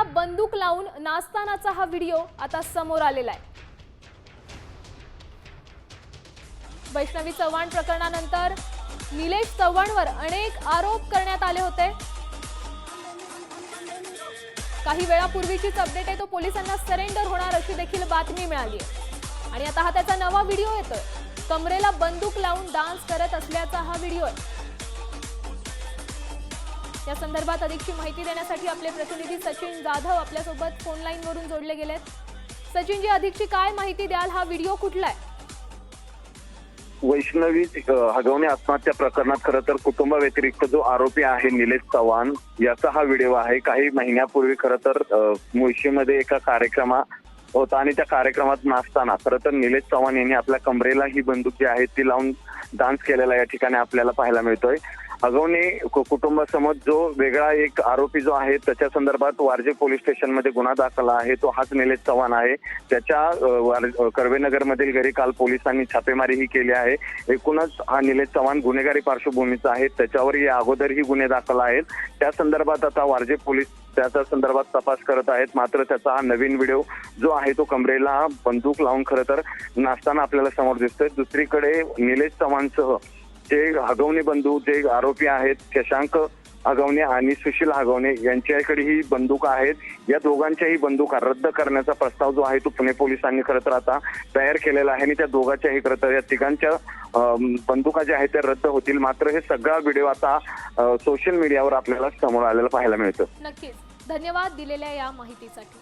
कमरेला बंदूक लावून नाचतानाचा हा व्हिडिओ आता समोर आलेला आहे। वैष्णवी चव्हाण प्रकरणानंतर निलेश चव्हाणवर अनेक आरोप करण्यात आले होते। काही वेळापूर्वीचीच अपडेट आहे, तो पोलिसांना सरेंडर होणार अशी देखील बातमी मिळाली आहे। आणि आता हा त्याचा नवा व्हिडिओ येतोय। कमरेला बंदूक लावून डान्स करत असल्याचा हा व्हिडिओ आहे। या संदर्भात अधिकची माहिती देण्यासाठी आपले प्रतिनिधी सचिन जाधव आपल्यासोबत फोन लाईन वरून जोडले गेलेत। सचिन जी, अधिकची काय माहिती द्याल? हा व्हिडिओ कुठला आहे? वैष्णवी हगवणे आत्महत्या प्रकरणात खरं तर कुटुंबाव्यतिरिक्त जो आरोपी आहे निलेश चव्हाण याचा हा व्हिडिओ आहे। काही महिन्यापूर्वी खरं तर मुळशीमध्ये एका कार्यक्रमात होता आणि त्या कार्यक्रमात नाचताना खरं तर निलेश चव्हाण यांनी आपल्या कमरेला ही बंदूक जी आहे ती लावून डान्स केलेला या ठिकाणी आपल्याला पाहायला मिळतोय। हगवणे कुटुंबासमोर जो वेगळा एक आरोपी जो आहे त्याच्या संदर्भात वारजे पोलीस स्टेशनमध्ये गुन्हा दाखल आहे, तो हाच निलेश चव्हाण आहे। त्याच्या कर्वेनगर मधील घरी काल पोलिसांनी छापेमारीही केली आहे। एकूणच हा निलेश चव्हाण गुन्हेगारी पार्श्वभूमीचा आहे, त्याच्यावर या अगोदरही गुन्हे दाखल आहेत। त्या संदर्भात आता वारजे पोलीस त्याच्या संदर्भात तपास करत आहेत। मात्र त्याचा हा नवीन व्हिडिओ जो आहे तो कमरेला बंदूक लावून खरं तर नाचताना आपल्याला समोर दिसतोय। दुसरीकडे निलेश चव्हाणसह जे हगवणे बंधू जे आरोपी आहेत, शशांक हगवणे आणि सुशील हगवणे यांच्याकडे ही बंदूक आहेत। या दोघांच्याही बंदुका रद्द करण्याचा प्रस्ताव जो आहे तो पुणे पोलिसांनी खरं तर आता तयार केलेला आहे आणि त्या दोघांच्याही खरं तर या तिघांच्या बंदुका ज्या आहेत त्या रद्द होतील। मात्र हे सगळा व्हिडिओ आता सोशल मीडियावर आपल्याला समोर आलेला पाहायला मिळतं। नक्कीच, धन्यवाद दिलेल्या या माहितीसाठी।